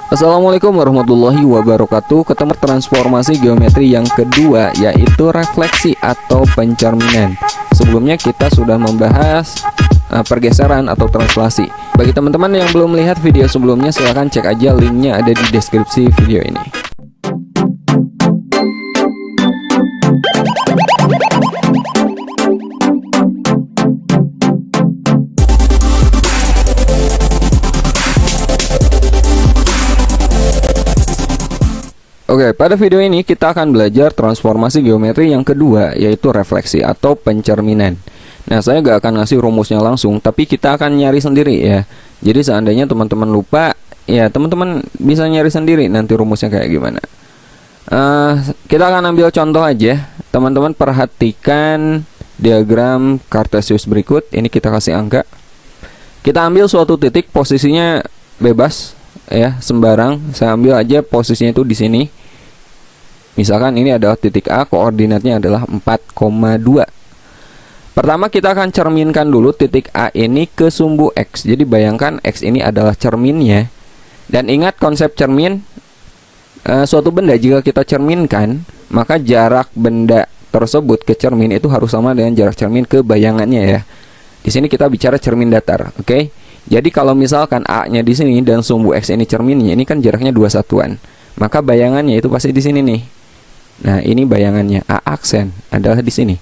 Assalamualaikum warahmatullahi wabarakatuh. Ketemu transformasi geometri yang kedua, yaitu refleksi atau pencerminan. Sebelumnya kita sudah membahas pergeseran atau translasi. Bagi teman-teman yang belum melihat video sebelumnya, silahkan cek aja, linknya ada di deskripsi video ini. Oke, pada video ini kita akan belajar transformasi geometri yang kedua, yaitu refleksi atau pencerminan. Nah, saya nggak akan ngasih rumusnya langsung, tapi kita akan nyari sendiri ya. Jadi seandainya teman-teman lupa, ya teman-teman bisa nyari sendiri nanti rumusnya kayak gimana. Kita akan ambil contoh aja. Teman-teman perhatikan diagram Cartesius berikut. Ini kita kasih angka. Kita ambil suatu titik, posisinya bebas ya, sembarang. Saya ambil aja posisinya itu di sini. Misalkan ini adalah titik A, koordinatnya adalah 4,2. Pertama kita akan cerminkan dulu titik A ini ke sumbu X. Jadi bayangkan X ini adalah cerminnya. Dan ingat konsep cermin, suatu benda jika kita cerminkan, maka jarak benda tersebut ke cermin itu harus sama dengan jarak cermin ke bayangannya ya. Di sini kita bicara cermin datar, oke? Jadi kalau misalkan A-nya di sini dan sumbu X ini cerminnya, ini kan jaraknya 2 satuan. Maka bayangannya itu pasti di sini nih. Nah, ini bayangannya, A aksen adalah di sini.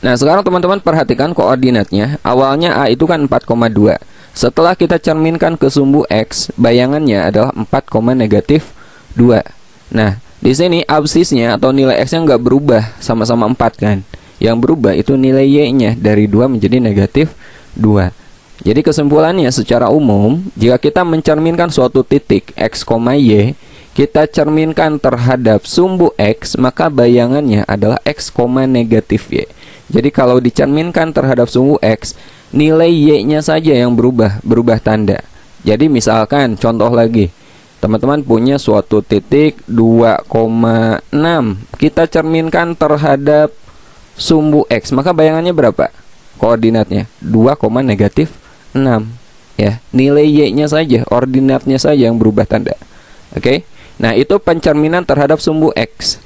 Nah, sekarang teman-teman perhatikan koordinatnya. Awalnya A itu kan 4,2. Setelah kita cerminkan ke sumbu X, bayangannya adalah 4,-2. Nah, di sini absisnya atau nilai X-nya nggak berubah, sama-sama 4 kan. Yang berubah itu nilai Y-nya dari 2 menjadi -2. Jadi kesimpulannya secara umum, jika kita mencerminkan suatu titik X, Y, kita cerminkan terhadap sumbu X, maka bayangannya adalah X, -Y. Jadi kalau dicerminkan terhadap sumbu X, nilai Y-nya saja yang berubah tanda. Jadi misalkan contoh lagi, teman-teman punya suatu titik 2,6, kita cerminkan terhadap sumbu X, maka bayangannya berapa? Koordinatnya 2,-6 ya. Nilai Y-nya saja, ordinatnya saja yang berubah tanda. Oke. Nah, itu pencerminan terhadap sumbu X.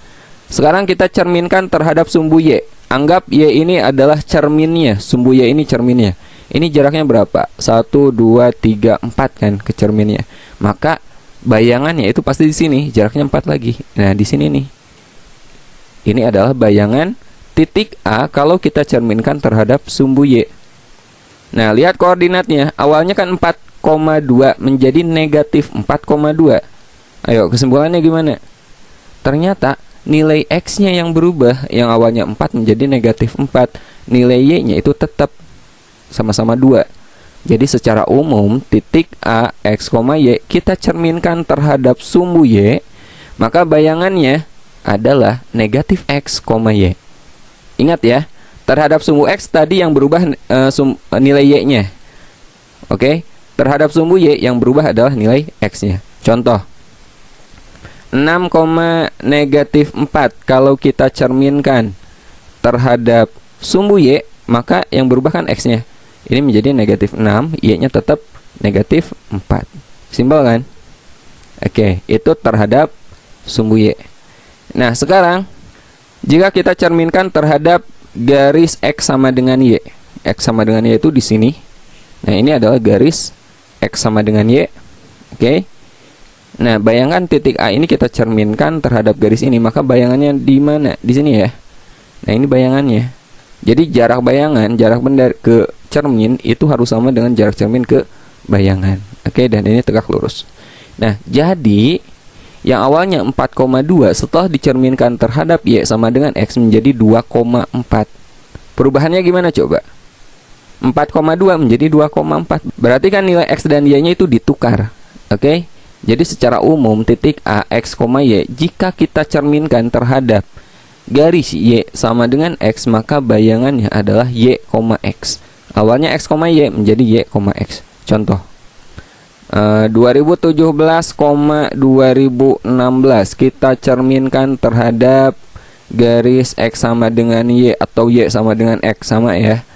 Sekarang kita cerminkan terhadap sumbu Y. Anggap Y ini adalah cerminnya, sumbu Y ini cerminnya. Ini jaraknya berapa? 1, 2, 3, 4 kan ke cerminnya. Maka bayangannya itu pasti di sini, jaraknya 4 lagi. Nah, di sini nih. Ini adalah bayangan titik A kalau kita cerminkan terhadap sumbu Y. Nah, lihat koordinatnya. Awalnya kan 4,2 menjadi -4,2. Ayo, kesimpulannya gimana? Ternyata nilai X-nya yang berubah, yang awalnya 4 menjadi -4. Nilai Y-nya itu tetap sama-sama 2. Jadi secara umum titik A, X, Y kita cerminkan terhadap sumbu Y, maka bayangannya adalah -X, Y. Ingat ya, terhadap sumbu X tadi yang berubah nilai Y-nya. Oke, terhadap sumbu Y yang berubah adalah nilai X-nya. Contoh 6,-4 kalau kita cerminkan terhadap sumbu Y, maka yang berubah kan X-nya. Ini menjadi -6, Y-nya tetap -4. Simpel kan? Oke, itu terhadap sumbu Y. Nah, sekarang jika kita cerminkan terhadap garis X sama dengan Y. X sama dengan Y itu di sini. Nah, ini adalah garis X sama dengan Y. Oke. Nah, bayangkan titik A ini kita cerminkan terhadap garis ini, maka bayangannya di mana? Di sini ya. Nah, ini bayangannya. Jadi jarak bayangan, jarak benda ke cermin itu harus sama dengan jarak cermin ke bayangan. Oke, dan ini tegak lurus. Nah, jadi yang awalnya 4,2 setelah dicerminkan terhadap Y sama dengan X menjadi 2,4. Perubahannya gimana coba? 4,2 menjadi 2,4. Berarti kan nilai X dan Y-nya itu ditukar. Oke? Jadi secara umum titik A, X, Y jika kita cerminkan terhadap garis Y sama dengan X, maka bayangannya adalah Y, X. Awalnya X, Y menjadi Y, X. Contoh 2017,2016 kita cerminkan terhadap garis X sama dengan Y atau Y sama dengan X, sama ya.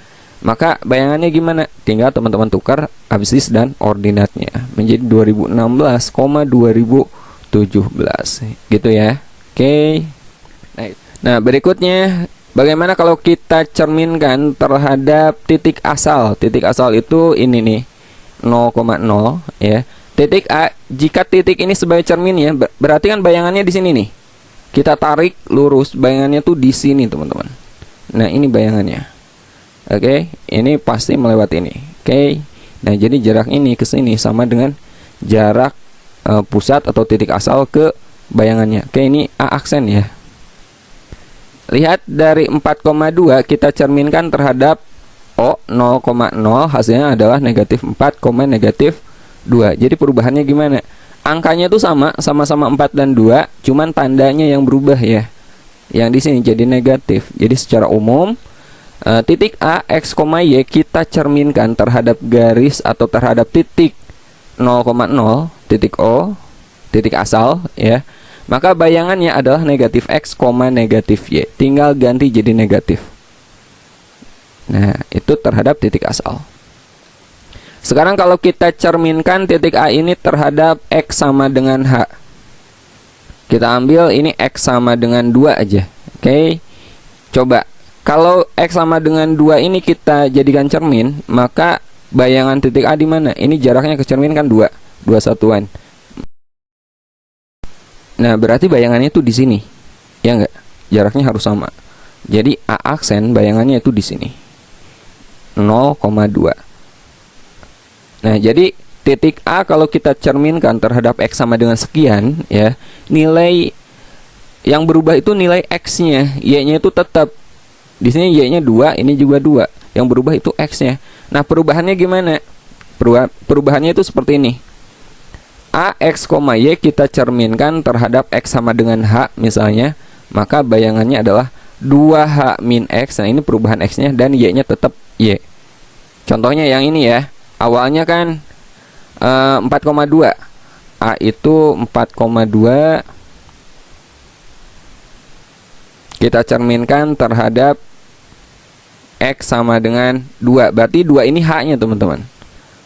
Maka bayangannya gimana? Tinggal teman-teman tukar abscis dan ordinatnya menjadi 2016,2017 gitu ya. Oke. Nah, berikutnya bagaimana kalau kita cerminkan terhadap titik asal? Titik asal itu ini nih, 0,0 ya. Titik A, jika titik ini sebagai cermin ya, berarti kan bayangannya di sini nih. Kita tarik lurus, bayangannya tuh di sini, teman-teman. Nah, ini bayangannya. Oke, ini pasti melewati ini. Oke. Nah, jadi jarak ini ke sini sama dengan jarak pusat atau titik asal ke bayangannya. Oke, ini A aksen ya. Lihat dari 4,2 kita cerminkan terhadap O 0,0, hasilnya adalah negatif 4, negatif 2. Jadi perubahannya gimana? Angkanya tuh sama-sama 4 dan 2, cuman tandanya yang berubah ya. Yang di sini jadi negatif. Jadi secara umum titik A, X, Y kita cerminkan terhadap garis atau terhadap titik 0,0, titik O, titik asal ya. Maka bayangannya adalah negatif X, negatif Y. Tinggal ganti jadi negatif. Nah, itu terhadap titik asal. Sekarang kalau kita cerminkan titik A ini terhadap X sama dengan H. Kita ambil ini X sama dengan 2 aja. Oke. Coba kalau X sama dengan 2 ini kita jadikan cermin, maka bayangan titik A di mana? Ini jaraknya ke cermin kan 2 satuan. Nah, berarti bayangannya itu di sini. Ya enggak? Jaraknya harus sama. Jadi A aksen bayangannya itu di sini. 0,2. Nah, jadi titik A kalau kita cerminkan terhadap X sama dengan sekian ya, nilai yang berubah itu nilai X-nya, Y-nya itu tetap. Di sini Y-nya 2, ini juga 2. Yang berubah itu X-nya. Nah, perubahannya gimana? Perubahannya itu seperti ini. A, X, Y kita cerminkan terhadap X sama dengan H misalnya. Maka bayangannya adalah 2H min X. Nah, ini perubahan X-nya dan Y-nya tetap Y. Contohnya yang ini ya. Awalnya kan 4,2. A itu 4,2. Kita cerminkan terhadap X sama dengan 2. Berarti 2 ini H-nya, teman-teman.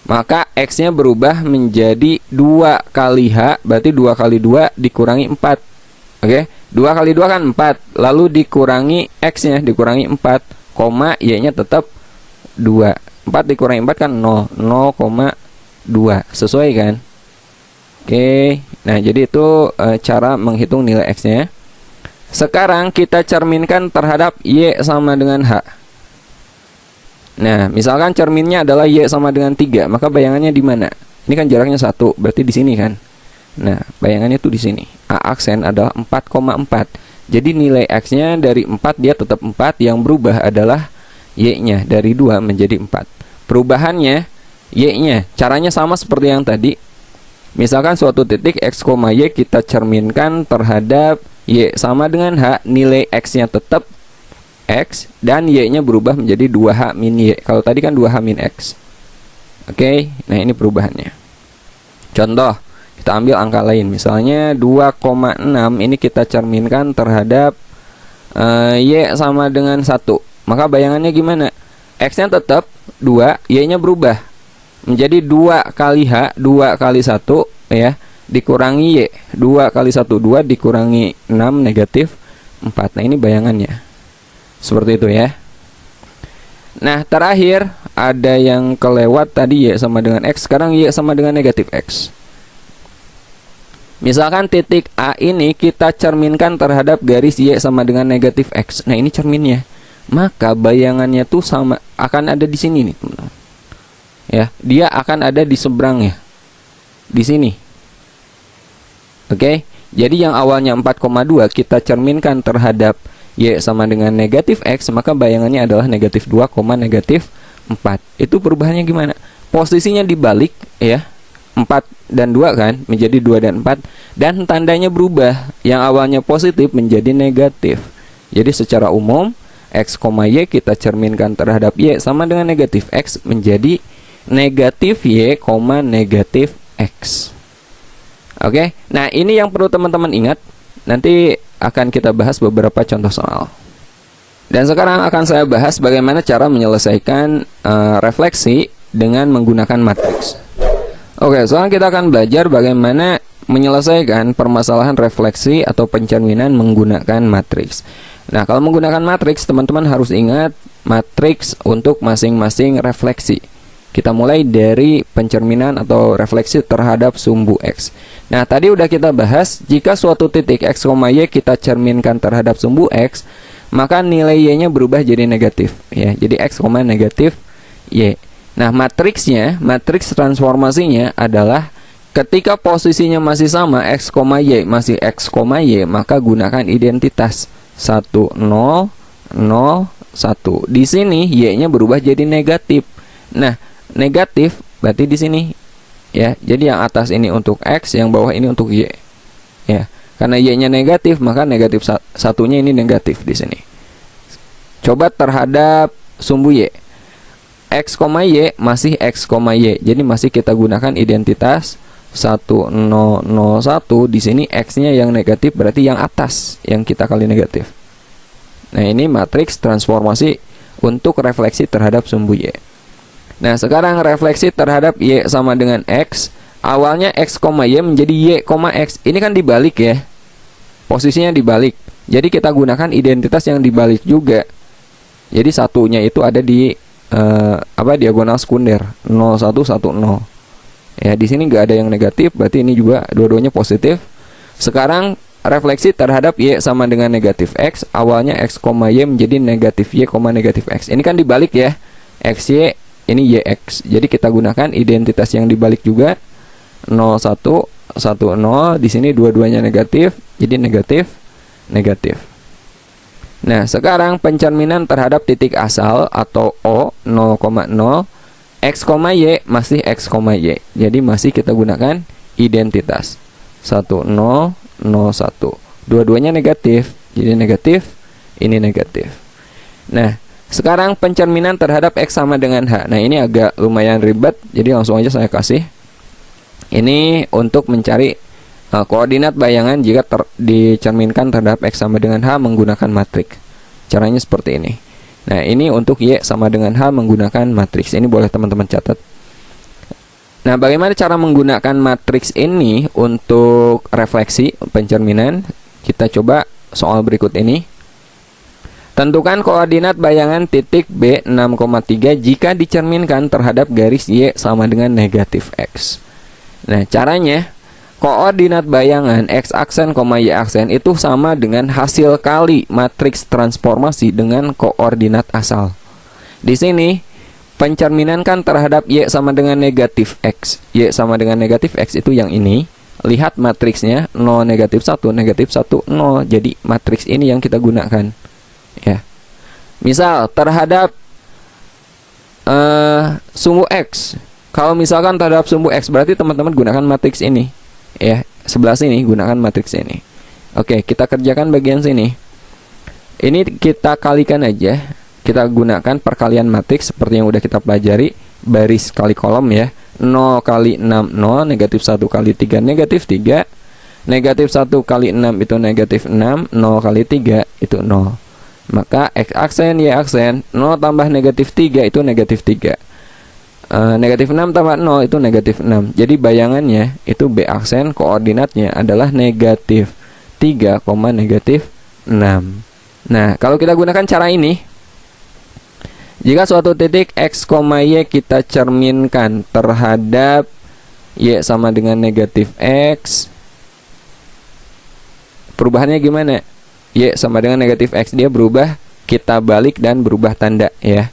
Maka X-nya berubah menjadi 2 kali H. Berarti 2 kali 2 dikurangi 4. Oke, 2 kali 2 kan 4. Lalu dikurangi X-nya, dikurangi 4, Y-nya tetap 2. 4 dikurangi 4 kan 0, 0,2. Sesuai kan? Oke, nah jadi itu cara menghitung nilai X-nya. Sekarang kita cerminkan terhadap Y sama dengan H. Nah, misalkan cerminnya adalah Y sama dengan 3, maka bayangannya di mana? Ini kan jaraknya 1, berarti di sini kan. Nah, bayangannya tuh di sini. A aksen adalah 4,4. Jadi nilai X-nya dari 4 dia tetap 4, yang berubah adalah Y-nya dari 2 menjadi 4. Perubahannya Y-nya, caranya sama seperti yang tadi. Misalkan suatu titik X, Y kita cerminkan terhadap Y sama dengan H, nilai X-nya tetap X dan Y-nya berubah menjadi 2H min Y. Kalau tadi kan 2H min X. Oke, nah ini perubahannya. Contoh, kita ambil angka lain. Misalnya 2,6 ini kita cerminkan terhadap Y sama dengan 1. Maka bayangannya gimana? X-nya tetap 2, Y-nya berubah menjadi 2 kali H, 2 kali 1 ya, dikurangi Y. 2 kali 1, 2 dikurangi 6, negatif 4. Nah, ini bayangannya. Seperti itu ya. Nah, terakhir ada yang kelewat tadi Y sama dengan X, sekarang Y sama dengan negatif X. Misalkan titik A ini kita cerminkan terhadap garis Y sama dengan negatif X. Nah, ini cerminnya. Maka bayangannya tuh sama, akan ada di sini nih, teman-teman. Ya, dia akan ada di seberangnya. Di sini. Oke. Jadi yang awalnya 4,2 kita cerminkan terhadap Y sama dengan negatif X, maka bayangannya adalah negatif 2, negatif 4. Itu perubahannya gimana? Posisinya dibalik ya. 4 dan 2 kan menjadi 2 dan 4, dan tandanya berubah. Yang awalnya positif menjadi negatif. Jadi secara umum X, Y kita cerminkan terhadap Y sama dengan negatif X menjadi negatif Y, negatif X. Oke, nah ini yang perlu teman-teman ingat. Nanti akan kita bahas beberapa contoh soal. Dan sekarang akan saya bahas bagaimana cara menyelesaikan refleksi dengan menggunakan matriks. Oke, sekarang kita akan belajar bagaimana menyelesaikan permasalahan refleksi atau pencerminan menggunakan matriks. Nah, kalau menggunakan matriks, teman-teman harus ingat matriks untuk masing-masing refleksi. Kita mulai dari pencerminan atau refleksi terhadap sumbu X. Nah, tadi udah kita bahas, jika suatu titik X, Y kita cerminkan terhadap sumbu X, maka nilai Y-nya berubah jadi negatif. Ya, jadi X, negatif Y. Nah, matriks transformasinya adalah ketika posisinya masih sama, X, Y, masih X, Y, maka gunakan identitas 1, 0, 0, 1. Di sini Y-nya berubah jadi negatif. Nah, negatif berarti di sini ya. Jadi yang atas ini untuk X, yang bawah ini untuk Y. Ya. Karena Y-nya negatif, maka negatif satunya ini negatif di sini. Coba terhadap sumbu Y. X, Y masih X, Y. Jadi masih kita gunakan identitas 1, 0, 0, 1. Di sini X-nya yang negatif, berarti yang atas yang kita kali negatif. Nah, ini matriks transformasi untuk refleksi terhadap sumbu Y. Nah, sekarang refleksi terhadap Y sama dengan X. Awalnya X, Y menjadi Y, X. Ini kan dibalik ya. Posisinya dibalik. Jadi kita gunakan identitas yang dibalik juga. Jadi satunya itu ada di diagonal sekunder 0, 1, 1, 0. Ya, di sini nggak ada yang negatif, berarti ini juga dua-duanya positif. Sekarang refleksi terhadap Y sama dengan negatif X. Awalnya X, Y menjadi negatif Y, negatif X. Ini kan dibalik ya. XY, ini YX. Jadi kita gunakan identitas yang dibalik juga. 0, 1, 1, 0. Di sini dua-duanya negatif, jadi negatif, negatif. Nah, sekarang pencerminan terhadap titik asal atau O 0,0, X, Y masih X, Y. Jadi masih kita gunakan identitas 1, 0, 0, 1. Dua-duanya negatif, jadi negatif, ini negatif. Nah, sekarang pencerminan terhadap X sama dengan H. Nah, ini agak lumayan ribet, jadi langsung aja saya kasih. Ini untuk mencari koordinat bayangan jika dicerminkan terhadap X sama dengan H menggunakan matriks. Caranya seperti ini. Nah, ini untuk Y sama dengan H menggunakan matriks. Ini boleh teman-teman catat. Nah, bagaimana cara menggunakan matriks ini untuk refleksi pencerminan? Kita coba soal berikut ini. Tentukan koordinat bayangan titik B 6,3 jika dicerminkan terhadap garis Y sama dengan negatif X. Nah, caranya koordinat bayangan X aksen, Y aksen itu sama dengan hasil kali matriks transformasi dengan koordinat asal. Di sini pencerminan kan terhadap Y sama dengan negatif X. Y sama dengan negatif X itu yang ini. Lihat matriksnya 0, negatif 1, negatif 1, 0. Jadi matriks ini yang kita gunakan. Ya. Misal terhadap sumbu X. Kalau misalkan terhadap sumbu X, berarti teman-teman gunakan matriks ini. Ya, sebelah sini gunakan matriks ini. Oke, kita kerjakan bagian sini. Ini kita kalikan aja. Kita gunakan perkalian matriks seperti yang udah kita pelajari, baris kali kolom ya. 0 kali 6 0, negatif 1 kali 3 negatif 3. Negatif 1 kali 6 itu negatif 6, 0 kali 3 itu 0. Maka X aksen, Y aksen, 0 tambah negatif 3 itu negatif 3. Negatif 6 tambah 0 itu negatif 6. Jadi bayangannya itu B aksen, koordinatnya adalah negatif 3, negatif 6. Nah, kalau kita gunakan cara ini, jika suatu titik X, Y kita cerminkan terhadap Y sama dengan negatif X, perubahannya gimana? Y sama dengan negatif X, dia berubah, kita balik dan berubah tanda ya.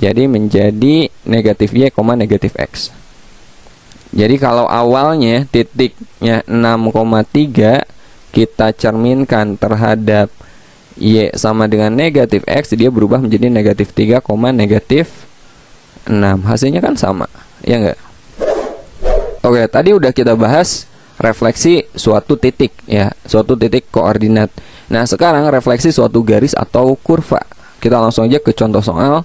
Jadi menjadi negatif Y, negatif X. Jadi kalau awalnya titiknya 6,3 kita cerminkan terhadap Y sama dengan negatif X, dia berubah menjadi negatif 3, negatif 6. Hasilnya kan sama, ya enggak? Oke, tadi udah kita bahas refleksi suatu titik ya, suatu titik koordinat. Nah, sekarang refleksi suatu garis atau kurva. Kita langsung aja ke contoh soal.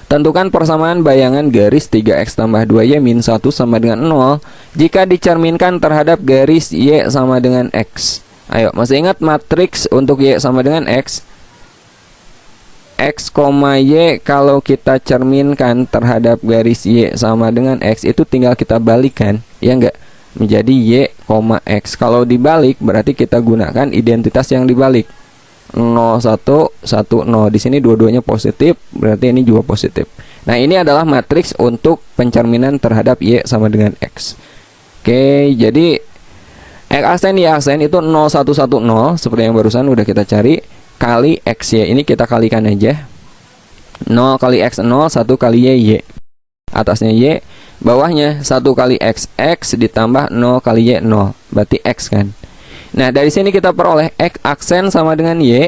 Tentukan persamaan bayangan garis 3x tambah 2y min 1 sama dengan 0 jika dicerminkan terhadap garis y sama dengan x. Ayo, masih ingat matriks untuk y sama dengan x? X, Y kalau kita cerminkan terhadap garis Y sama dengan X, itu tinggal kita balikkan, ya enggak? Menjadi Y, X. Kalau dibalik berarti kita gunakan identitas yang dibalik. 0, 1, 1, 0. Di sini dua-duanya positif, berarti ini juga positif. Nah, ini adalah matriks untuk pencerminan terhadap Y sama dengan X. Oke, jadi X aksen, Y aksen itu 0, 1, 1, 0 seperti yang barusan udah kita cari, kali X, Y. Ini kita kalikan aja. 0 kali X 0, 1 kali Y. Atasnya Y, bawahnya 1 kali X ditambah 0 kali Y 0. Berarti X kan. Nah, dari sini kita peroleh X aksen sama dengan Y.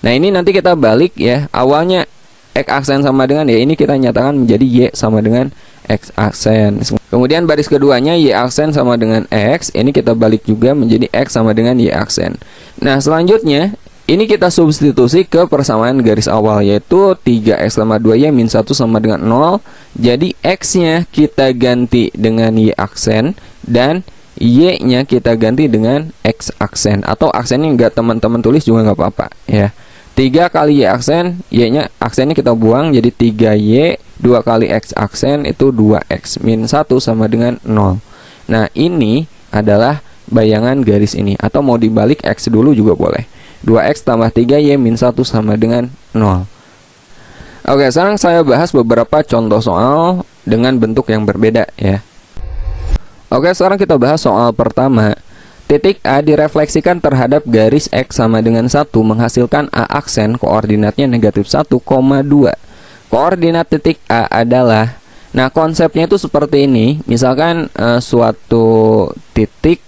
Nah, ini nanti kita balik ya. Awalnya X aksen sama dengan Y, ini kita nyatakan menjadi Y sama dengan X aksen. Kemudian baris keduanya Y aksen sama dengan X. Ini kita balik juga menjadi X sama dengan Y aksen. Nah, selanjutnya ini kita substitusi ke persamaan garis awal, yaitu 3X tambah 2Y min 1 sama dengan 0. Jadi X-nya kita ganti dengan Y aksen, dan Y-nya kita ganti dengan X aksen. Atau aksennya nggak teman-teman tulis juga nggak apa-apa ya. 3 kali Y aksen, Y-nya aksennya kita buang, jadi 3Y. 2 kali X aksen itu 2X min 1 sama dengan 0. Nah, ini adalah bayangan garis ini. Atau mau dibalik X dulu juga boleh. 2X tambah 3Y min 1 sama dengan 0. Oke, sekarang saya bahas beberapa contoh soal dengan bentuk yang berbeda ya. Oke, sekarang kita bahas soal pertama. Titik A direfleksikan terhadap garis X sama dengan 1 menghasilkan A aksen, koordinatnya negatif 1,2. Koordinat titik A adalah, nah konsepnya itu seperti ini. Misalkan suatu titik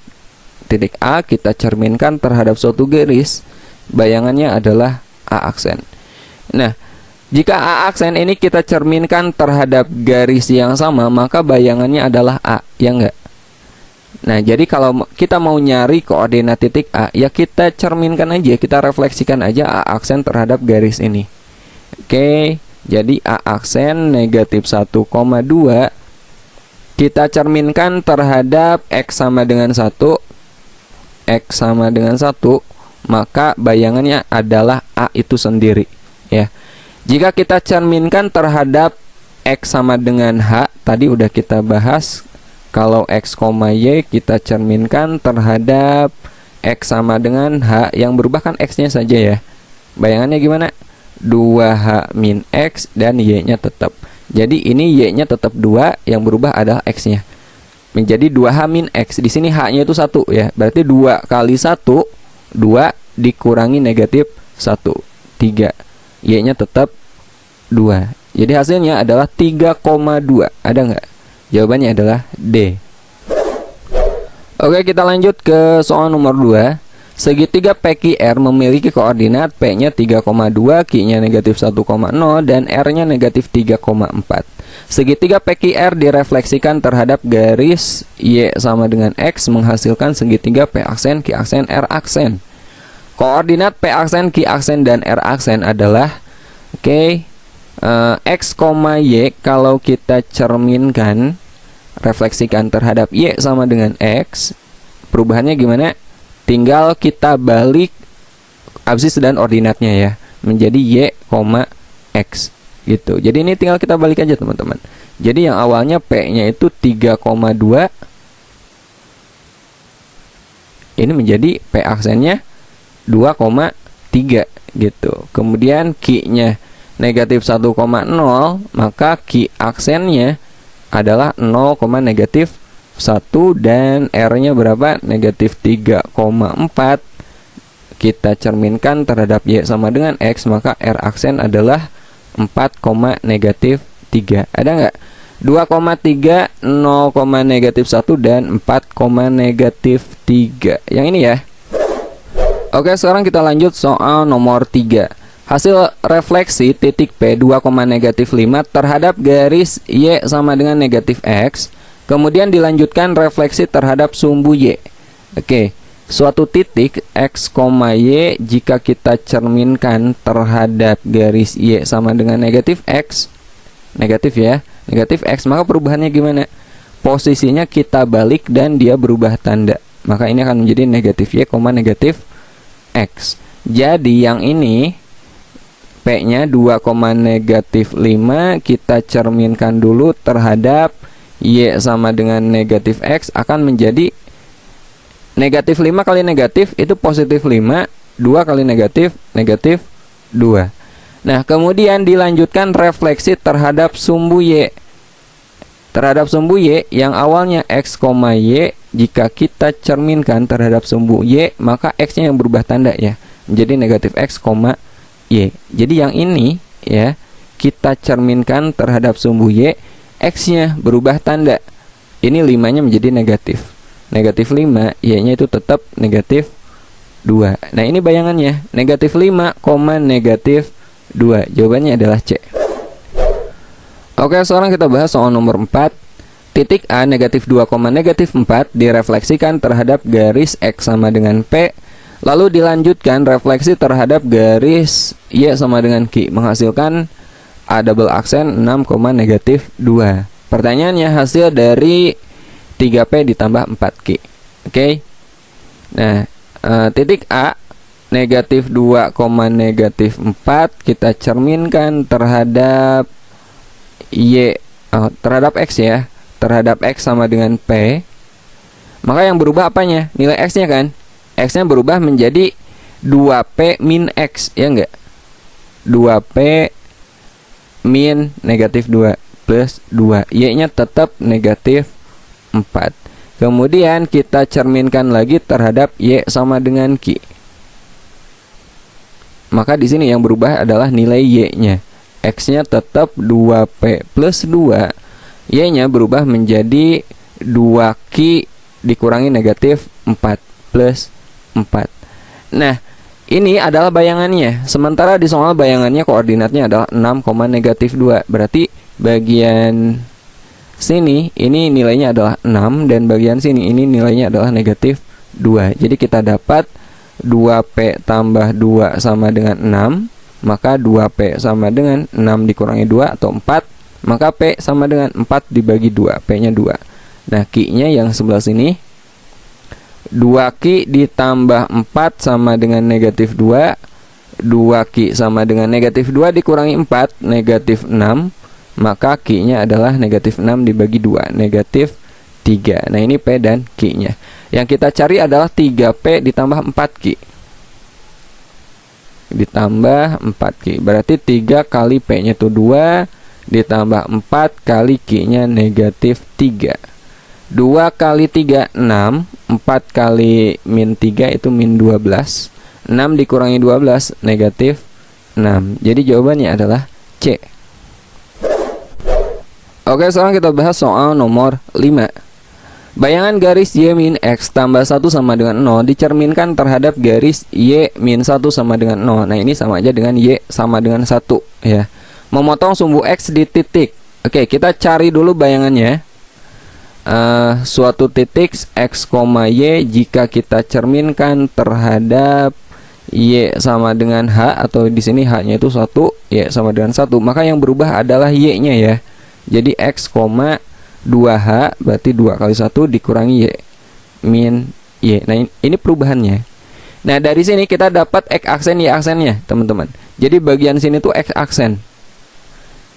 A kita cerminkan terhadap suatu garis, bayangannya adalah A aksen. Nah, jika A aksen ini kita cerminkan terhadap garis yang sama, maka bayangannya adalah A, ya enggak? Nah, jadi kalau kita mau nyari koordinat titik A, ya kita cerminkan aja, kita refleksikan aja A aksen terhadap garis ini. Oke, jadi A aksen negatif 1,2 kita cerminkan terhadap X sama dengan 1. X sama dengan 1, maka bayangannya adalah A itu sendiri ya. Jika kita cerminkan terhadap X sama dengan H, tadi udah kita bahas. Kalau X, Y kita cerminkan terhadap X sama dengan H, yang berubah kan X-nya saja ya. Bayangannya gimana? 2H min X dan Y-nya tetap. Jadi ini Y-nya tetap 2, yang berubah adalah X-nya. Menjadi 2H min X. Di sini H-nya itu 1 ya. Berarti 2 kali 1, 2 dikurangi negatif 1, 3. Y-nya tetap 2. Jadi hasilnya adalah 3,2. Ada nggak? Jawabannya adalah D. Oke, kita lanjut ke soal nomor 2. Segitiga PQR memiliki koordinat P-nya 3,2, Q-nya negatif 1,0, dan R-nya negatif 3,4. Segitiga PQR direfleksikan terhadap garis Y sama dengan X menghasilkan segitiga P aksen, Q aksen, R aksen. Koordinat P aksen, Q aksen, dan R aksen adalah X, Y kalau kita cerminkan, refleksikan terhadap Y sama dengan X, perubahannya gimana? Tinggal kita balik absis dan ordinatnya ya, menjadi Y, X gitu. Jadi ini tinggal kita balik aja teman-teman. Jadi yang awalnya P-nya itu 3,2, ini menjadi P aksennya 2,3 gitu. Kemudian Q-nya negatif 1,0, maka Q aksennya adalah 0, negatif 1, dan R-nya berapa? Negatif 3,4. Kita cerminkan terhadap Y sama dengan X, maka R aksen adalah 4, negatif 3. Ada nggak? 2,3, 0, negatif 1, dan 4, negatif 3. Yang ini ya. Oke, sekarang kita lanjut soal nomor 3. Hasil refleksi titik P 2, negatif 5 terhadap garis Y sama dengan negatif X. Kemudian dilanjutkan refleksi terhadap sumbu Y. Oke, suatu titik X, Y jika kita cerminkan terhadap garis Y sama dengan negatif X, negatif ya, negatif X, maka perubahannya gimana? Posisinya kita balik dan dia berubah tanda. Maka ini akan menjadi negatif Y, negatif X. Jadi yang ini P-nya 2, negatif 5 kita cerminkan dulu terhadap Y sama dengan negatif X akan menjadi negatif 5 kali negatif itu positif 5, 2 kali negatif, negatif 2. Nah, kemudian dilanjutkan refleksi terhadap sumbu Y. Terhadap sumbu Y yang awalnya X, Y, jika kita cerminkan terhadap sumbu Y, maka X-nya yang berubah tanda ya, menjadi negatif X, Y. Jadi yang ini ya, kita cerminkan terhadap sumbu Y, X-nya berubah tanda. Ini 5-nya menjadi negatif. Negatif 5, Y-nya itu tetap negatif 2. Nah, ini bayangannya, negatif 5, negatif 2. Jawabannya adalah C. Oke, sekarang kita bahas soal nomor 4. Titik A negatif 2, negatif 4 direfleksikan terhadap garis X sama dengan P. Lalu dilanjutkan refleksi terhadap garis Y sama dengan Q, menghasilkan A double aksen 6, negatif 2. Pertanyaannya, hasil dari 3P ditambah 4Q. Oke. Nah, titik A negatif 2, negatif 4 kita cerminkan terhadap Y, terhadap X ya, terhadap X sama dengan P. Maka yang berubah apanya? Nilai X-nya kan? X-nya berubah menjadi 2P min X, ya enggak? 2P min negatif 2 plus 2. Y-nya tetap negatif 4. Kemudian kita cerminkan lagi terhadap Y sama dengan Q. Maka di sini yang berubah adalah nilai Y-nya. X-nya tetap 2P plus 2. Y-nya berubah menjadi 2Q dikurangi negatif 4 plus 4. Nah, ini adalah bayangannya. Sementara di soal bayangannya koordinatnya adalah 6, negatif 2. Berarti bagian sini ini nilainya adalah 6 dan bagian sini ini nilainya adalah negatif 2. Jadi kita dapat 2P tambah 2 sama dengan 6. Maka 2P sama dengan 6 dikurangi 2 atau 4. Maka P sama dengan 4 dibagi 2. P-nya 2. Nah, Q-nya yang sebelah sini 2Q ditambah 4 sama dengan negatif 2. 2Q sama dengan negatif 2 dikurangi 4, negatif 6. Maka Q-nya adalah negatif 6 dibagi 2, negatif 3. Nah, ini P dan Q-nya. Yang kita cari adalah 3P ditambah 4Q. Ditambah 4Q. Berarti 3 kali P-nya itu 2 ditambah 4 kali Q-nya negatif 3. 2 kali 3, 6. 4 kali min 3 itu min 12. 6 dikurangi 12, negatif 6. Jadi jawabannya adalah C. Oke, sekarang kita bahas soal nomor 5. Bayangan garis Y min X tambah 1 sama dengan 0 dicerminkan terhadap garis Y min 1 sama dengan 0. Nah, ini sama aja dengan Y sama dengan 1 ya. Memotong sumbu X di titik. Oke, kita cari dulu bayangannya. Suatu titik X, Y jika kita cerminkan terhadap Y sama dengan H, atau di sini H-nya itu 1, Y sama dengan 1, maka yang berubah adalah Y-nya ya. Jadi X, 2H berarti 2 kali 1 dikurangi Y min Y. Nah, ini perubahannya. Nah, dari sini kita dapat X aksen Y aksennya, teman-teman. Jadi bagian sini tuh X aksen,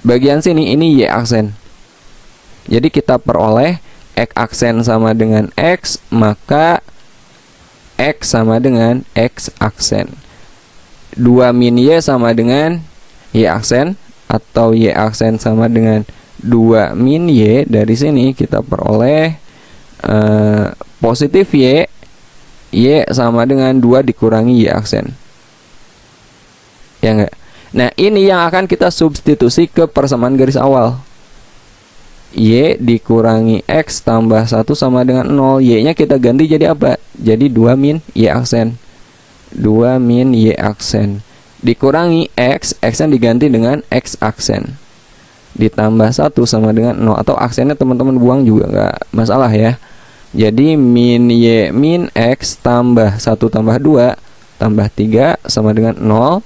bagian sini ini Y aksen. Jadi kita peroleh X aksen sama dengan X, maka X sama dengan X aksen. 2 min Y sama dengan Y aksen, atau Y aksen sama dengan 2 min Y. Dari sini kita peroleh positif Y, Y sama dengan 2 dikurangi Y aksen. Ya enggak? Nah, ini yang akan kita substitusi ke persamaan garis awal. Y dikurangi X tambah 1 sama dengan 0. Y-nya kita ganti jadi apa? Jadi 2 min Y aksen. 2 min Y aksen dikurangi X, X-nya diganti dengan X aksen, ditambah 1 sama dengan 0. Atau aksennya teman-teman buang juga nggak masalah ya. Jadi min Y min X tambah 1 tambah 2 tambah 3 sama dengan 0.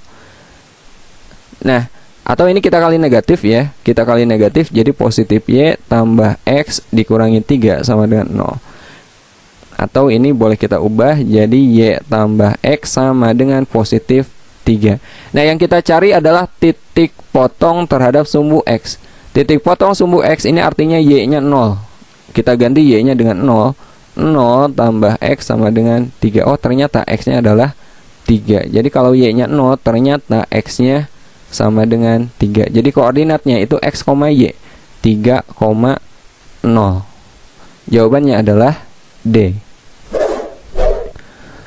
Nah, atau ini kita kali negatif ya. Kita kali negatif jadi positif Y tambah X dikurangi 3 sama dengan 0. Atau ini boleh kita ubah jadi Y tambah X sama dengan positif 3. Nah, yang kita cari adalah titik potong terhadap sumbu X. Titik potong sumbu X ini artinya Y-nya 0. Kita ganti Y-nya dengan 0. 0 tambah X sama dengan 3. Oh, ternyata X-nya adalah 3. Jadi kalau Y-nya 0, ternyata X-nya sama dengan 3. Jadi koordinatnya itu X, Y. 3,0. Jawabannya adalah D.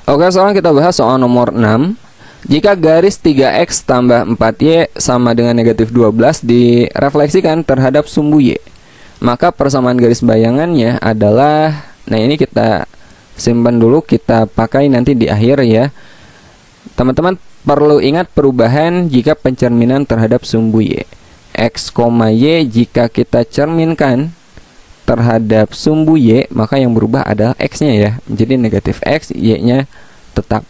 Oke, sekarang kita bahas soal nomor 6. Jika garis 3X tambah 4Y sama dengan negatif 12 direfleksikan terhadap sumbu Y, maka persamaan garis bayangannya adalah, nah ini kita simpan dulu, kita pakai nanti di akhir ya. Teman-teman perlu ingat perubahan jika pencerminan terhadap sumbu Y. X, Y jika kita cerminkan terhadap sumbu Y, maka yang berubah adalah X-nya ya, menjadi negatif X, Y-nya tetap.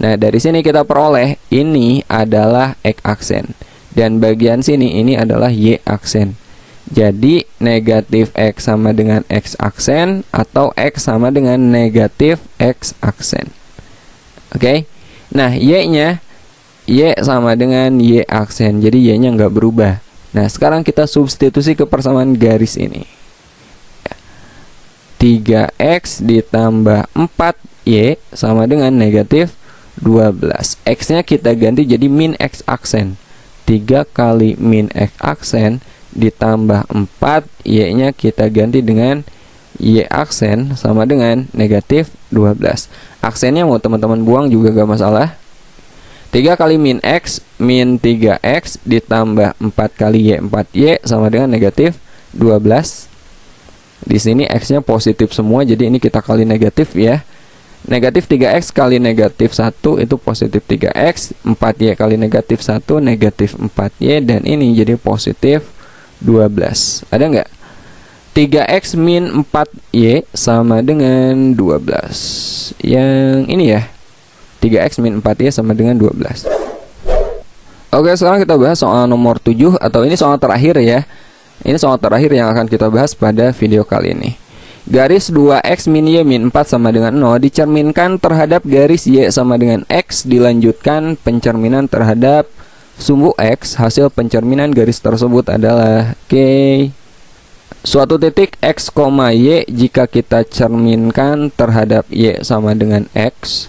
Nah, dari sini kita peroleh ini adalah X aksen, dan bagian sini ini adalah Y aksen. Jadi negatif X sama dengan X aksen, atau X sama dengan negatif X aksen. Oke. Nah, Y-nya Y sama dengan Y aksen, jadi Y-nya nggak berubah. Nah, sekarang kita substitusi ke persamaan garis ini. 3X ditambah 4Y sama dengan negatif 12. X-nya kita ganti jadi min X aksen. 3 kali min X aksen ditambah 4, Y-nya kita ganti dengan Y aksen sama dengan negatif 12. Aksennya mau teman-teman buang juga gak masalah. 3 kali min X, min 3X ditambah 4 kali Y, 4Y sama dengan negatif 12. Di sini X-nya positif semua, jadi ini kita kali negatif ya. Negatif 3X kali negatif 1 itu positif 3X, 4Y kali negatif 1 negatif 4Y, dan ini jadi positif 12. Ada nggak? 3X min 4Y sama dengan 12. Yang ini ya, 3X min 4Y sama dengan 12. Oke, sekarang kita bahas soal nomor 7, atau ini soal terakhir ya. Ini soal terakhir yang akan kita bahas pada video kali ini. Garis 2X min Y min 4 sama dengan 0 dicerminkan terhadap garis Y sama dengan X, dilanjutkan pencerminan terhadap sumbu X. Hasil pencerminan garis tersebut adalah K. Suatu titik X, Y jika kita cerminkan terhadap Y sama dengan X,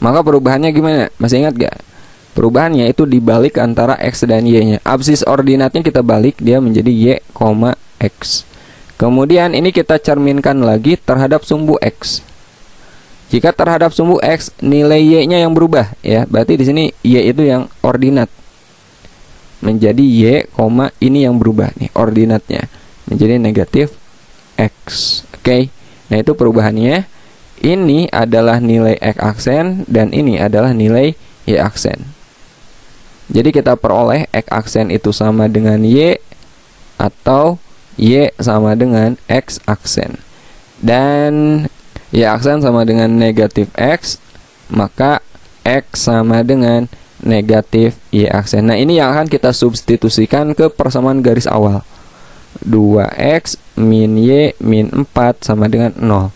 maka perubahannya gimana? Masih ingat gak? Perubahannya itu dibalik antara X dan Y-nya. Absis ordinatnya kita balik, dia menjadi Y, X. Kemudian ini kita cerminkan lagi terhadap sumbu X. Jika terhadap sumbu X nilai Y-nya yang berubah ya, berarti di sini Y itu yang ordinat. Menjadi Y, ini yang berubah nih ordinatnya, menjadi negatif X. Oke. Nah, itu perubahannya. Ini adalah nilai X aksen dan ini adalah nilai Y aksen. Jadi kita peroleh X aksen itu sama dengan Y, atau Y sama dengan X aksen, dan Y aksen sama dengan negatif X, maka X sama dengan negatif Y aksen. Nah, ini yang akan kita substitusikan ke persamaan garis awal. 2X min Y min 4 sama dengan 0.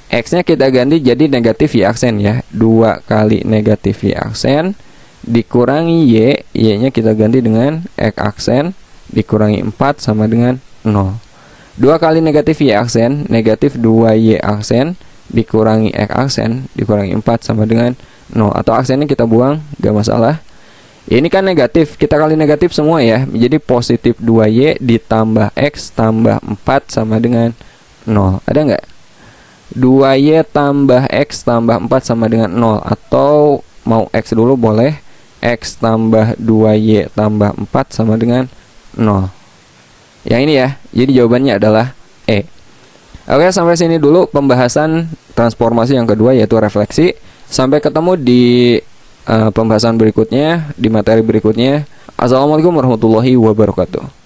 X-nya kita ganti jadi negatif Y aksen ya. 2 kali negatif Y aksen dikurangi Y, Y-nya kita ganti dengan X aksen dikurangi 4 sama dengan 0. 2 kali negatif Y aksen, negatif 2Y aksen dikurangi X aksen dikurangi 4 sama dengan 0. Atau aksennya kita buang, gak masalah. Ini kan negatif, kita kali negatif semua ya, menjadi positif 2Y ditambah X tambah 4 sama dengan 0. Ada nggak? 2Y tambah X tambah 4 sama dengan 0. Atau mau X dulu boleh. X tambah 2Y tambah 4 sama dengan 0. Yang ini ya, jadi jawabannya adalah E. Oke, sampai sini dulu pembahasan transformasi yang kedua, yaitu refleksi. Sampai ketemu di pembahasan berikutnya, di materi berikutnya. Assalamualaikum warahmatullahi wabarakatuh.